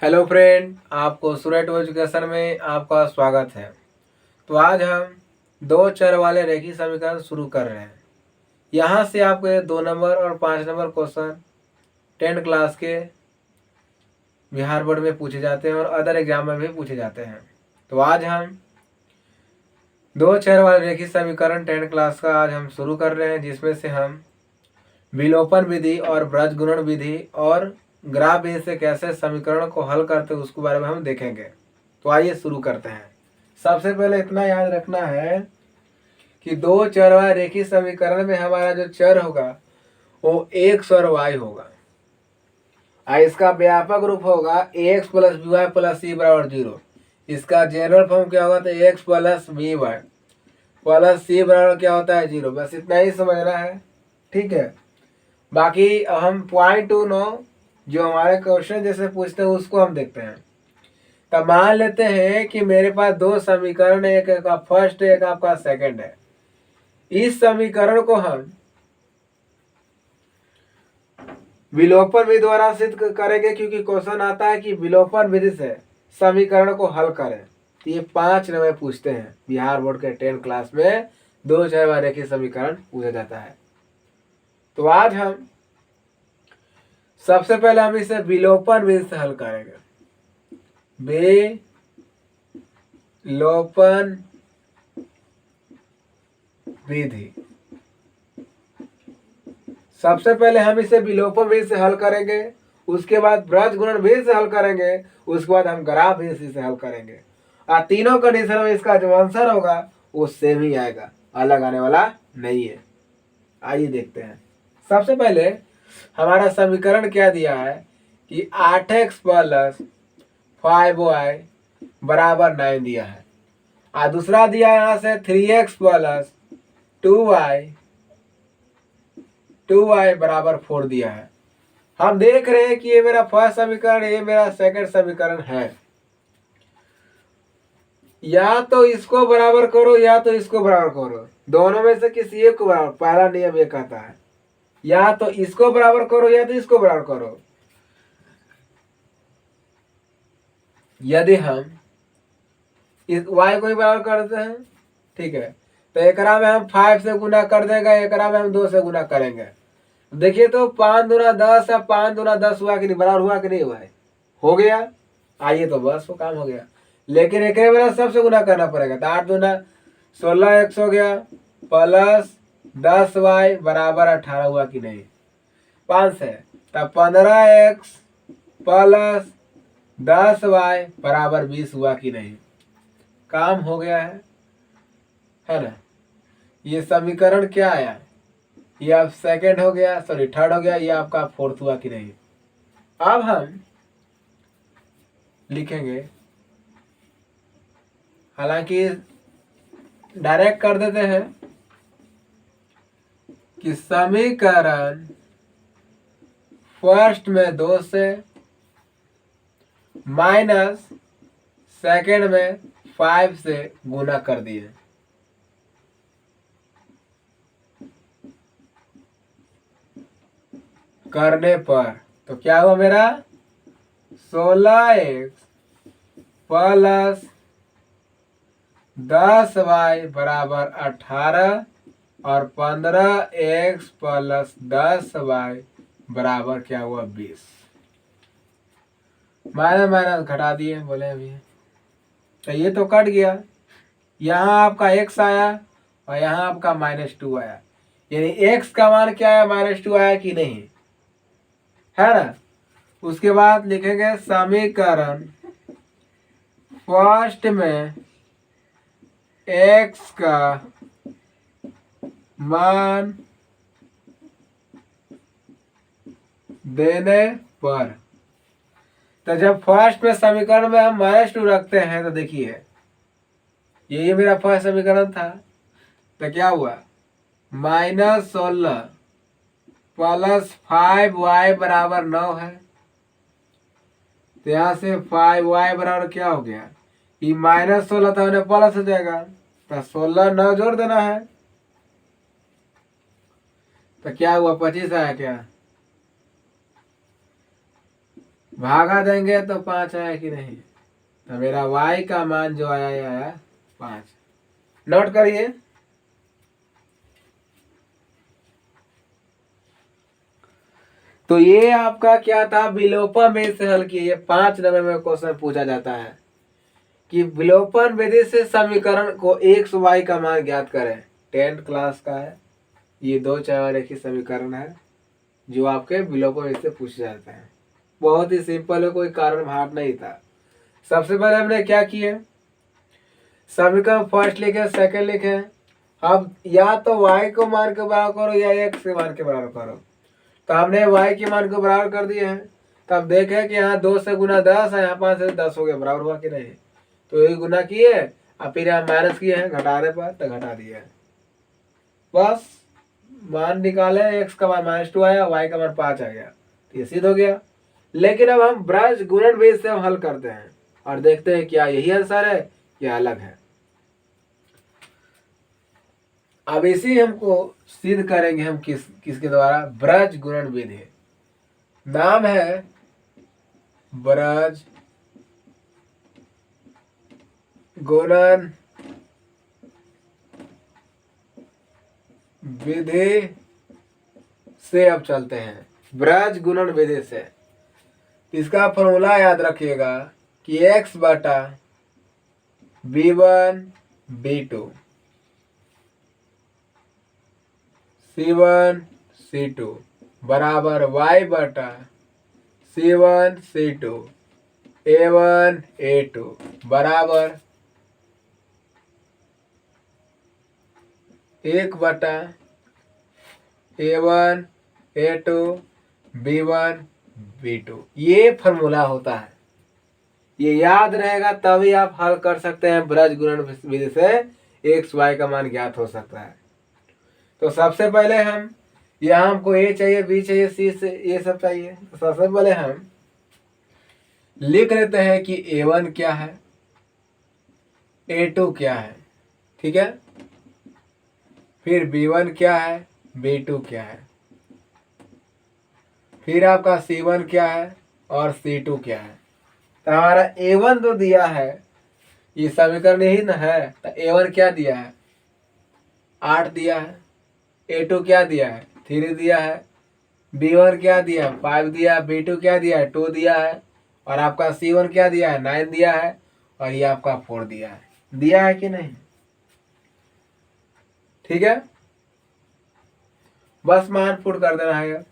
Hello friend, आपको सूरज education में आपका स्वागत है। तो आज हम दो चर वाले रेखीय समीकरण शुरू कर रहे हैं। यहाँ से आपको ये 2 नंबर और 5 नंबर क्वेश्चन 10 क्लास के बिहार बोर्ड में पूछे जाते हैं और अदर एग्जाम में भी पूछे जाते हैं। तो आज हम दो चर वाले रेखीय समीकरण 10 क्लास का आज हम शुरू कर रहे हैं, जिसमें से हम विलोपन विधि और ब्रजगुणन विधि और ग्राफ विधि से कैसे समीकरण को हल करते हैं उसके बारे में हम देखेंगे। तो आइए शुरू करते हैं। सबसे पहले इतना याद रखना है कि दो चर वाले रेखीय समीकरण में हमारा जो चर होगा वो एक्स और वाई होगा। इसका व्यापक रूप होगा x plus b y plus c बराबर 0। इसका जनरल फॉर्म क्या होगा, तो x plus b y plus c बराबर क्या होता है 0। बस इतना ही समझना है, ठीक है। बाकी हम पॉइंट टू नो जो हमारे क्वेश्चन जैसे पूछते हैं उसको हम देखते हैं। तब मान लेते हैं कि मेरे पास दो समीकरण है, एक आपका फर्स्ट है, एक आपका सेकंड है। इस समीकरण को हम विलोपन विधि द्वारा सिद्ध करेंगे, क्योंकि क्वेश्चन आता है कि विलोपन विधि से समीकरण को हल करें। तो ये 5 नंबर पूछते हैं बिहार बोर्ड के 10 क्लास में, दो चर वाले रेखीय समीकरण पूछा जाता है। तो आज हम सबसे पहले हम इसे विलोपन विधि से हल करेंगे। विलोपन विधि, सबसे पहले हम इसे विलोपन विधि से हल करेंगे, उसके बाद ब्रजगुणन विधि से हल करेंगे, उसके बाद हम ग्राफ विधि से हल करेंगे। और तीनों कंडीशन में इसका जो आंसर होगा वो सेम ही आएगा, अलग आने वाला नहीं है। आइए देखते हैं। सबसे पहले हमारा समीकरण क्या दिया है कि 8x प्लस 5y बराबर 9 दिया है। और दूसरा दिया है यहाँ से 3x प्लस 2y बराबर 4 दिया है। हम देख रहे हैं कि ये मेरा फर्स्ट समीकरण, ये मेरा सेकंड समीकरण है। या तो इसको बराबर करो या तो इसको बराबर करो, दोनों में से किसी एक को बराबर। पहला नियम ये कहता है या तो इसको बराबर करो या तो इसको बराबर करो। यदि हम इस y को ही बराबर कर देते हैं, ठीक है, तो एकरा में हम 5 से गुना कर देंगे, एकरा में हम 2 से गुना करेंगे। देखिए तो 5 दूना 10 है, 5 दूना 10 हुआ कि नहीं, बराबर हुआ कि नहीं हुआ है, हो गया। आइए तो बस वो काम हो गया। लेकिन एक बार सबसे गुना करना पड़ेगा। तो 8 दूना 16x हो गया प्लस 10y बराबर 18 हुआ कि नहीं, 5 से। तब 15x प्लस 10y बराबर 20 हुआ कि नहीं, काम हो गया है ना। ये समीकरण क्या आया, ये आप सेकंड हो गया, सॉरी थर्ड हो गया, ये आपका फोर्थ हुआ कि नहीं। अब हम लिखेंगे, हालांकि डायरेक्ट कर देते हैं कि समीकरण फर्स्ट में 2 से माइनस सेकंड में 5 से गुना कर दिए। करने पर तो क्या हुआ मेरा 16x प्लस 10y बराबर 18 और 15x प्लस 10y बराबर क्या हुआ 20। माइनस माइनस घटा दिए, बोले अभी तो ये तो कट गया। यहाँ आपका x आया और यहाँ आपका -2 आया, यानी x का मान क्या है, -2 आया कि नहीं, है ना। उसके बाद लिखेंगे समीकरण फर्स्ट में x का मान देने पर, तो जब फर्स्ट में समीकरण में हम -2 रखते हैं, तो देखिए यही मेरा फर्स्ट समीकरण था। तो क्या हुआ -16 प्लस 5y बराबर 9 है। तो यहाँ से 5y बराबर क्या हो गया, ये -16 था उन्हें प्लस हो जाएगा, तो 16 9 जोड़ देना है। तो क्या हुआ 25 आया क्या, भागा देंगे तो 5 आया कि नहीं। तो मेरा y का मान जो आया ये आया 5। नोट करिए। तो ये आपका क्या था, विलोपन विधि से हल किए। 5 नंबर में क्वेश्चन पूछा जाता है कि विलोपन विधि से समीकरण को x y का मान ज्ञात करें। 10th क्लास का है ये, 2 चर रेखीय समीकरण है जो आपके विलोपन विधि से पूछे जाते हैं। बहुत ही सिंपल है, कोई कारण हार्ड नहीं था। सबसे पहले हमने क्या किया, समीकरण फर्स्ट लिखे, सेकंड लिखे। अब या तो y को मान के बराबर करो या x के मान के बराबर करो। तो हमने y के मान को बराबर कर दिए हैं। तो अब देखें कि यहाँ 2 से गुना 10 है, यहाँ 5 से 10 हो गया, बराबर हुआ कि नहीं। तो ये गुना किए और फिर यहाँ माइनस किए हैं घटाने पर, तो घटा दिया है। बस मान निकाले, x का मान -2 आया, y का मान 5 आ गया, तो ये सिद्ध हो गया। लेकिन अब हम ब्रज गुणन विधि से हम हल करते हैं और देखते हैं क्या यही आंसर है या अलग है। अब इसी हमको सिद्ध करेंगे हम किसके द्वारा, ब्रज गुणन विधि। नाम है ब्रज गुणन विधि से अब चलते हैं। ब्रज गुणन विधि से इसका फॉर्मूला याद रखिएगा कि x बटा b1 b2 c1 c2 बराबर y बटा c1 c2 a1 a2 बराबर 1 बटा a1 a2 b1 b2। ये फॉर्मूला होता है, ये याद रहेगा तभी आप हल कर सकते हैं। ब्रज गुणन विधि से x y का मान ज्ञात हो सकता है। तो सबसे पहले हम यहाँ हमको a चाहिए, b चाहिए, c से ये सब चाहिए। तो सबसे पहले हम लिख लेते हैं कि a1 क्या है, a2 क्या है, ठीक है। फिर b1 क्या है, b2 क्या है, फिर आपका c1 क्या है और c2 क्या है। तो हमारा a1 तो दिया है, ये समीकरण ही ना है। तो a1 क्या दिया है, 8 दिया है। a2 क्या दिया है, 3 दिया है। b1 क्या दिया है, 5 दिया है। b2 क्या दिया है, 2 दिया है। और आपका c1 क्या दिया है, 9 दिया है। और ये आपका 4 दिया है कि नहीं, ठीक है। बस मान पुट कर देना है।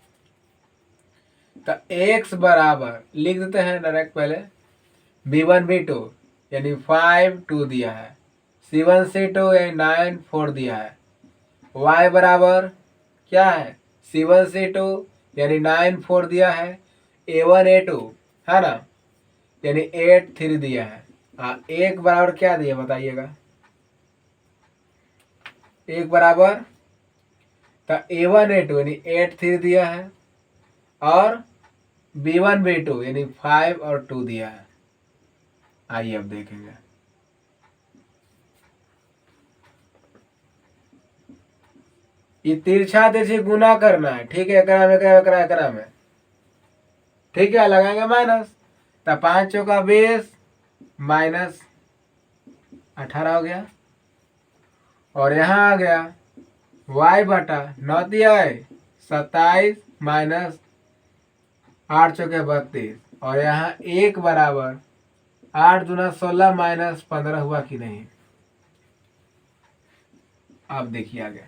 तो x बराबर लिख देते हैं डायरेक्ट, पहले b1 b2 यानी 5 2 दिया है, c1 c2 यानी 9 4 दिया है। y बराबर क्या है, c1 c2 यानी 9 4 दिया है, a1 a2 है ना, यानी 8 3 दिया है। एक बराबर क्या दिया बताइएगा, एक बराबर तो a1 a2 यानी 8 3 दिया है और b1 b2 यानी 5 और 2 दिया है। आइए अब देखेंगे। ये तिरछा तिरछी गुना करना है, ठीक है। एकरा में ठीक है, लगाएंगे माइनस। तो 5 चौका 20 माइनस 18 हो गया। और यहाँ आ गया y बटा 9 दिया है 27 माइनस 8 चौके 32। और यहाँ 1 बराबर 8 दूना 16 माइनस 15 हुआ कि नहीं। अब देखिए आगे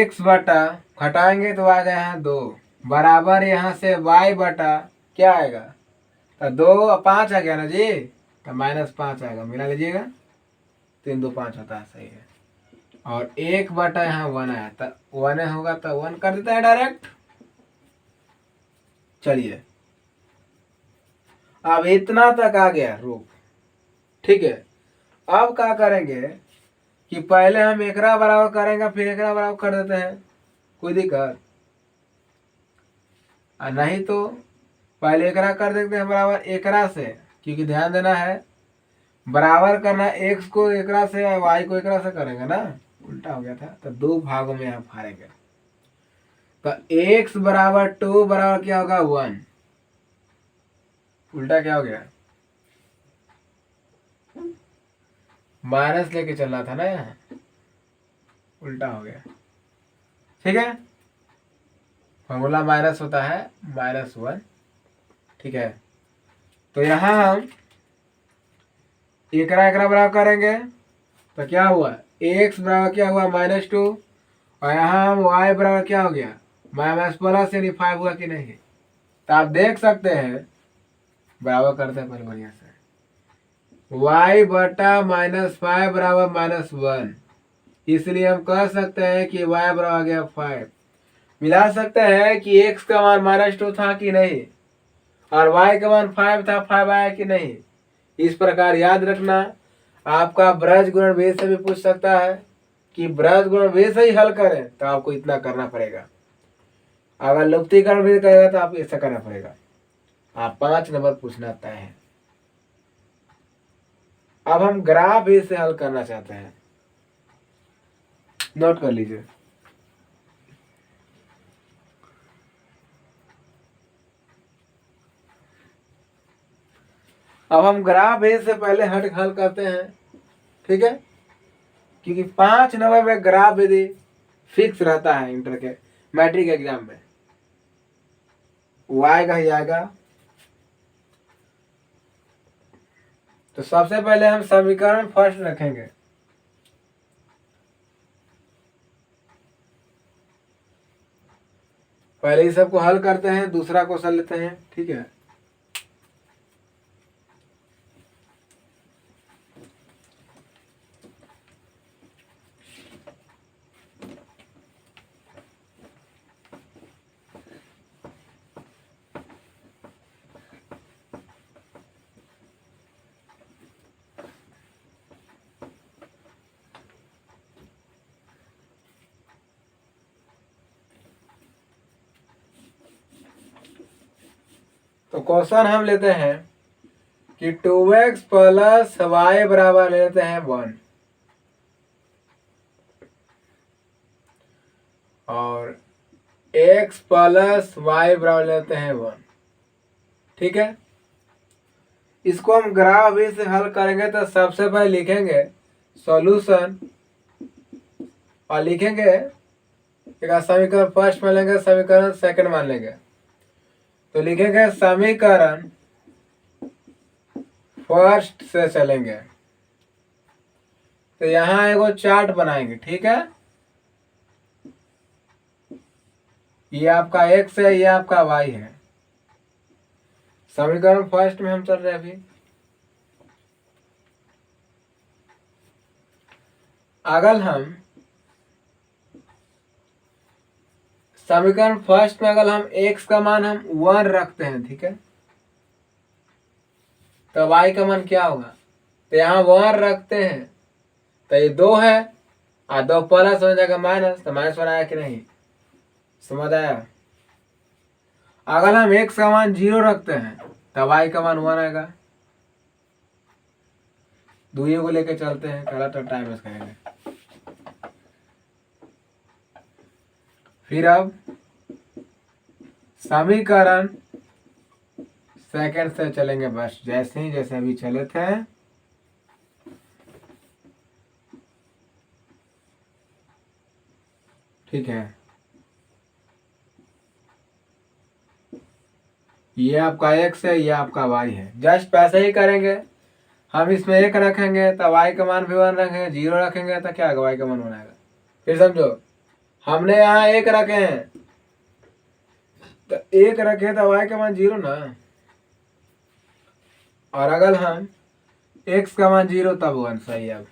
x बटा घटाएंगे तो आ गया है 2 बराबर यहाँ से y बटा क्या आएगा, तो 2 5 आ गया ना जी, तो -5 आएगा, मिला लीजिएगा। 3 2 5 होता है, सही है। और 1 बटा यहाँ 1 आया, तो 1 होगा तो 1 कर देता है डायरेक्ट। चलिए अब इतना तक आ गया रूप, ठीक है। अब क्या करेंगे कि पहले हम एकरा बराबर करेंगे, फिर एकरा बराबर कर देते हैं, कोई दिक्कत नहीं। तो पहले एकरा कर देते हैं बराबर एकरा से, क्योंकि ध्यान देना है बराबर करना x को एकरा से y को एकरा से करेंगे ना, उल्टा हो गया था। तो 2 भागों में आप हारेंगे। तो x बराबर 2 बराबर क्या होगा 1। उल्टा क्या हो गया, माइनस लेके चलना था ना, यहाँ उल्टा हो गया। ठीक है, फॉर्मूला माइनस होता है -1। ठीक है, तो यहाँ हम एकरा एकरा बराबर करेंगे तो क्या हुआ, x बराबर क्या हुआ -2, और यहाँ हम y बराबर क्या हो गया माइनस प्लस यानी 5 हुआ कि नहीं। तो आप देख सकते हैं, बराबर करते हैं पहले बढ़िया से, y बटा -5 बराबर -1, इसलिए हम कह सकते हैं कि y बराबर आ गया 5। मिला सकते हैं कि x का मान -2 था कि नहीं, और y का मान 5 था, 5 आया कि नहीं। इस प्रकार याद रखना, आपका ब्रज गुणन भेद से भी पूछ सकता है कि ब्रज गुणन भेद से ही हल करें तो आपको इतना करना पड़ेगा, अगर लुप्तीकरण भेद करेगा तो आप ऐसा करना पड़ेगा। आप 5 नंबर पूछना तय है। अब हम ग्राफ भेद से हल करना चाहते हैं, नोट कर लीजिए। अब हम ग्राफ भेद से पहले हल करते हैं, ठीक है, क्योंकि 5 नंबर में ग्राफ भेद फिक्स रहता है इंटर के मैट्रिक एग्जाम में, वाई का ही आएगा। तो सबसे पहले हम समीकरण फर्स्ट रखेंगे, पहले इस सबको हल करते हैं, दूसरा क्वेश्चन लेते हैं। ठीक है, तो क्वेश्चन हम लेते हैं कि 2x प्लस वाई बराबर लेते हैं 1, और x प्लस वाई बराबर लेते हैं 1। ठीक है, इसको हम ग्राफ भी से हल करेंगे तो सबसे पहले लिखेंगे सॉल्यूशन, और लिखेंगे एक समीकरण फर्स्ट मान लेंगे, समीकरण सेकंड मान लेंगे। तो लिखेंगे समीकरण फर्स्ट से चलेंगे, तो यहाँ एगो चार्ट बनाएंगे। ठीक है, ये आपका x है, ये आपका y है। समीकरण फर्स्ट में हम चल रहे हैं अभी। अगर हम समीकरण फर्स्ट में अगर हम x का मान हम 1 रखते हैं, ठीक है, तो y का मान क्या होगा, तो यहाँ 1 रखते हैं तो ये 2 है, और 2 प्लस हो जाएगा माइनस, तो -1 आया कि नहीं, समझ आया। अगर हम x का मान 0 रखते हैं तो y का मान 1 आएगा। दुइयों को लेके चलते हैं, पहला तो टाइम वेस्ट करेंगे। फिर अब समीकरण सेकंड से चलेंगे, बस जैसे ही जैसे अभी चले थे। ठीक है, ये आपका x है, ये आपका y है, जस्ट ऐसे ही करेंगे। हम इसमें 1 रखेंगे तो y का मान भी 1 रखेंगे, 0 रखेंगे तो क्या होगा, y का मान 1 आएगा। फिर समझो, हमने यहाँ 1 रखे हैं तो 1 रखे तो y का मान 0 ना, और अगर हम x का मान 0 तब 1, सही। अब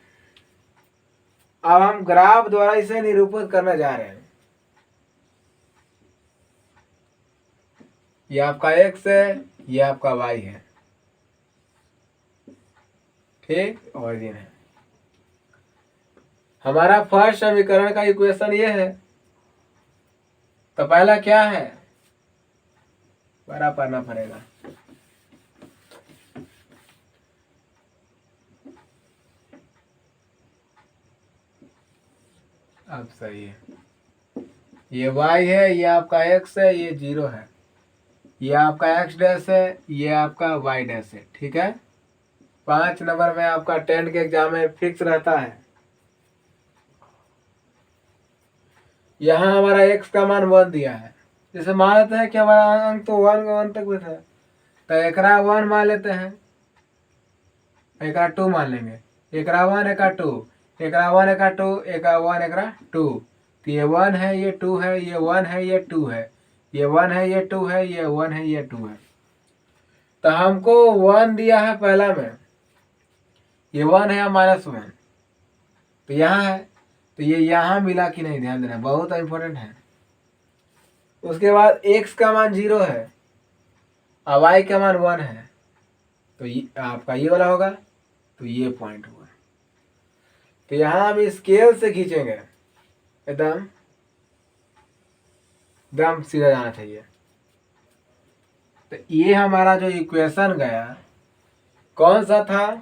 हम ग्राफ द्वारा इसे निरूपित करने जा रहे हैं। ये आपका x है, ये आपका y है, ठीक, ऑरिजिन है। हमारा फर्स्ट समीकरण का इक्वेशन ये है, तो पहला क्या है, बड़ा पढ़ना पड़ेगा। अब सही है, ये y है, ये आपका x है, ये 0 है, ये आपका x डैश है, ये आपका y डैश है। ठीक है, 5 नंबर में आपका 10 के एग्जाम में फिक्स रहता है। यहाँ हमारा x का मान 1 दिया है, जैसे मान लेते हैं कि हमारा अंक तो 1 तक भी था, तो एकरा 1 मान लेते हैं, एकरा 2 मान लेंगे, एकरा 1 एकरा 2, एकरा 1 एकरा 2, एकरा 1 एकरा 2। तो ये 1 है, ये 2 है, ये 1 है, ये 2 है, ये 1 है, ये 2 है, ये 1 है, ये 2 है। तो हमको 1 दिया है पहला में, ये 1 है -1, तो यहाँ है, तो ये यहाँ मिला कि नहीं, ध्यान देना, बहुत इंपॉर्टेंट है। उसके बाद x का मान 0 है और y का मान 1 है, तो ये आपका ये वाला होगा, तो ये पॉइंट हुआ। तो यहाँ हम स्केल से खींचेंगे, एकदम एकदम सीधा जाना चाहिए। तो ये हमारा जो इक्वेशन गया कौन सा था,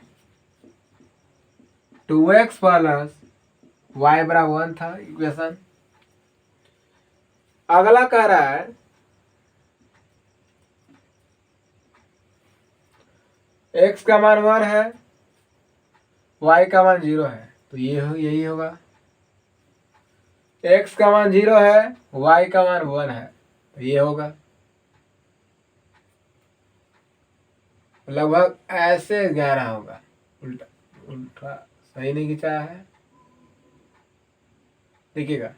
2x प्लस y बराबर 1 था इक्वेशन। अगला कह रहा है x का मान 1 है, y का मान 0 है, तो यही होगा। x का मान 0 है, y का मान 1 है, तो ये होगा। लगभग ऐसे 11 होगा, उल्टा उल्टा सही नहीं खींचा है, देखिएगा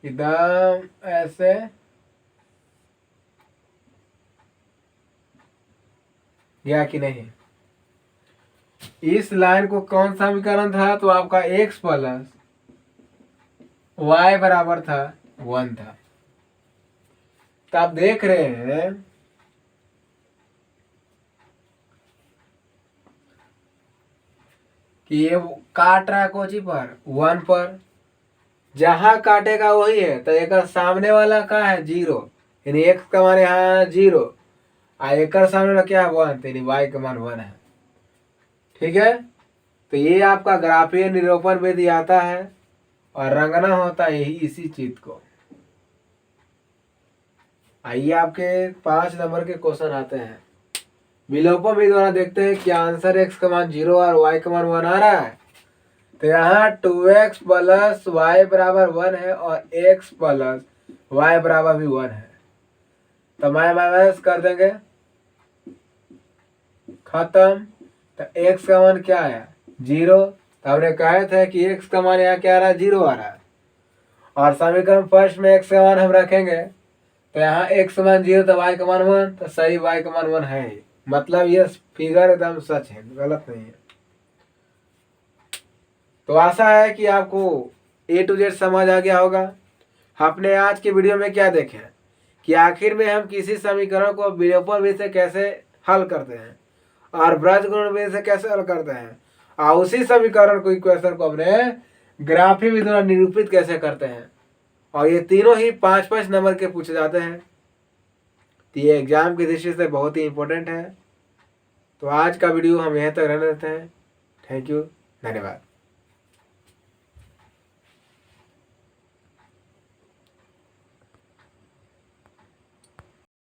एकदम ऐसे गया कि नहीं। इस लाइन को कौन सा समीकरण था, तो आपका x प्लस y बराबर था 1 था। तो आप देख रहे हैं कि ये काट रहा है कोची पर, 1 पर, जहां काटेगा वही है, तो एक सामने वाला का है 0, यानी x का मान यहाँ 0, और एक सामने वाला क्या है 1, तो यानी y का मान 1 है। ठीक है, तो ये आपका ग्राफीय निरूपण विधि आता है और रंगना होता है यही इसी चीज को। आइए आपके 5 नंबर के क्वेश्चन आते हैं। विलोपन विधि द्वारा देखते हैं क्या आंसर x का मान 0 और y का मान 1 आ रहा है। तो यहाँ 2x प्लस y बराबर 1 है और x प्लस y बराबर भी 1 है, तो माइनस कर देंगे, खत्म। तो x का मान क्या है 0, तो हमने कहे थे कि x का मान यहाँ क्या आ रहा है 0 आ रहा है, और समीकरण फर्स्ट में x का मान हम रखेंगे, तो यहाँ x का मान 0 तो y का मान 1, तो सही y का मान 1 है ही। मतलब ये फिगर एकदम सच है, गलत नहीं है। तो आशा है कि आपको A to Z समझ आ गया होगा। आपने आज की वीडियो में क्या देखे कि आखिर में हम किसी समीकरण को विलोपन विधि से कैसे हल करते हैं और बीजगणित विधि से कैसे हल करते हैं, और उसी समीकरण को इक्वेशन को हमने ग्राफी विधि द्वारा निरूपित कैसे करते हैं, और ये तीनों ही 5-5 नंबर के पूछे जाते हैं। तो ये एग्जाम की दृष्टि से बहुत ही इंपॉर्टेंट है। तो आज का वीडियो हम यहीं तक रहने देते हैं। थैंक यू, धन्यवाद।